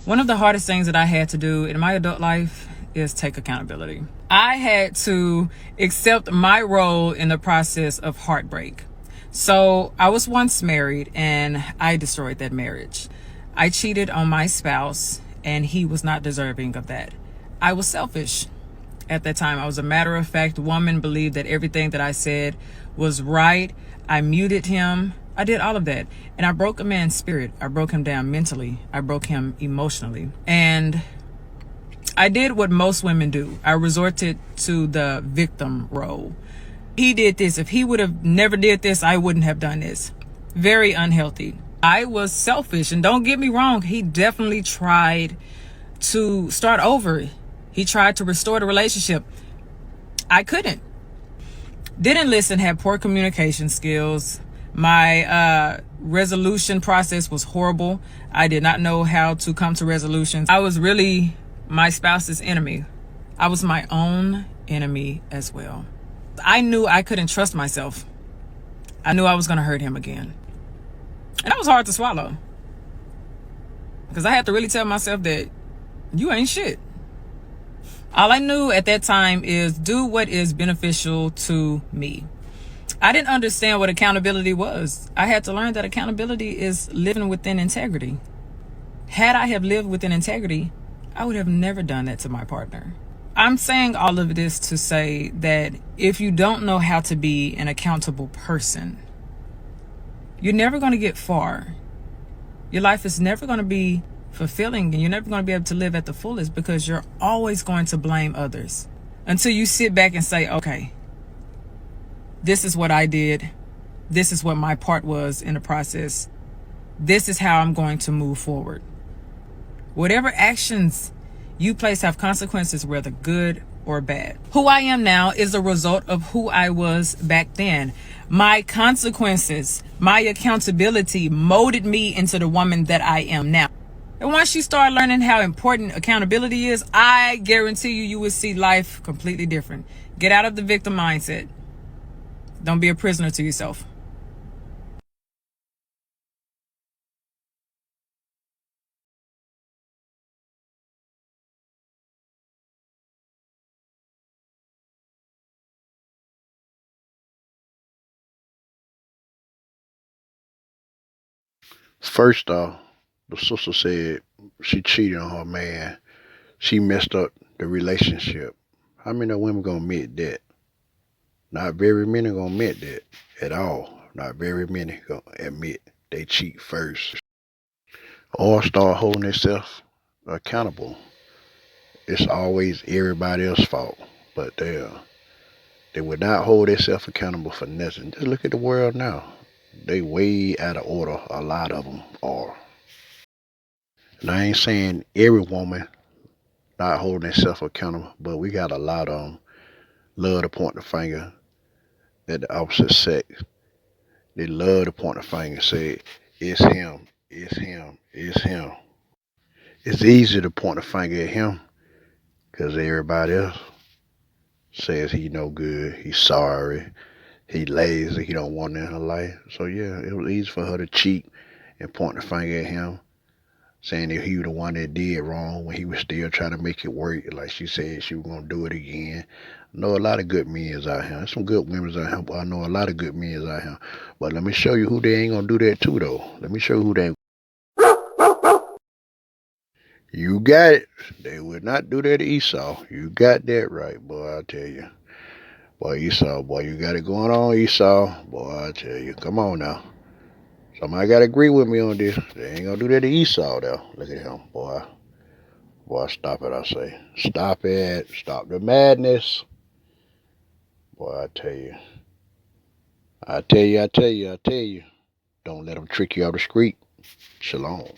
One of the hardest things that I had to do in my adult life is take accountability. I had to accept my role in the process of heartbreak. So I was once married and I destroyed that marriage. I cheated on my spouse and he was not deserving of that. I was selfish at that time. I was a matter of fact woman, believed that everything that I said was right. I muted him. I did all of that. And I broke a man's spirit. I broke him down mentally. I broke him emotionally. And I did what most women do. I resorted to the victim role. He did this. If he would have never did this, I wouldn't have done this. Very unhealthy. I was selfish. And don't get me wrong, he definitely tried to start over. He tried to restore the relationship. I couldn't. Didn't listen, had poor communication skills. My resolution process was horrible. I did not know how to come to resolutions. I was really my spouse's enemy. I was my own enemy as well. I knew I couldn't trust myself. I knew I was going to hurt him again. And that was hard to swallow. Because I had to really tell myself that you ain't shit. All I knew at that time is do what is beneficial to me. I didn't understand what accountability was. I had to learn that accountability is living within integrity. Had I have lived within integrity, I would have never done that to my partner. I'm saying all of this to say that if you don't know how to be an accountable person, you're never going to get far. Your life is never going to be fulfilling and you're never going to be able to live at the fullest because you're always going to blame others until you sit back and say, okay, this is what I did. This is what my part was in the process. This is how I'm going to move forward. Whatever actions you place have consequences, whether good or bad. Who I am now is a result of who I was back then. My consequences, my accountability molded me into the woman that I am now. And once you start learning how important accountability is, I guarantee you will see life completely different. Get out of the victim mindset. Don't be a prisoner to yourself. First off, the sister said she cheated on her man. She messed up the relationship. How many women gonna admit that? Not very many gonna admit that at all. Not very many gonna admit they cheat first. Or start holding themselves accountable. It's always everybody else's fault. But they would not hold themselves accountable for nothing. Just look at the world now. They way out of order. A lot of them are. And I ain't saying every woman not holding themselves accountable, but we got a lot of them love to point the finger at the opposite sex. They love to point the finger and say, it's him, it's him, it's him. It's easy to point the finger at him because everybody else says he no good, he's sorry, he lazy, he don't want it in her life. So yeah, it was easy for her to cheat and point the finger at him, saying that he was the one that did wrong when he was still trying to make it work. Like she said, she was gonna do it again. I know a lot of good men out here. There's some good women out here, but I know a lot of good men out here. But let me show you who they ain't gonna do that to though. Let me show you who they. You got it. They would not do that to Esau. You got that right, boy. I tell you, boy, Esau, boy, you got it going on, Esau. Boy, I tell you, come on now. Somebody gotta agree with me on this. They ain't gonna do that to Esau though. Look at him, boy. Boy, stop it, I say. Stop it. Stop the madness. Boy, I tell you. I tell you. Don't let them trick you out the street. Shalom.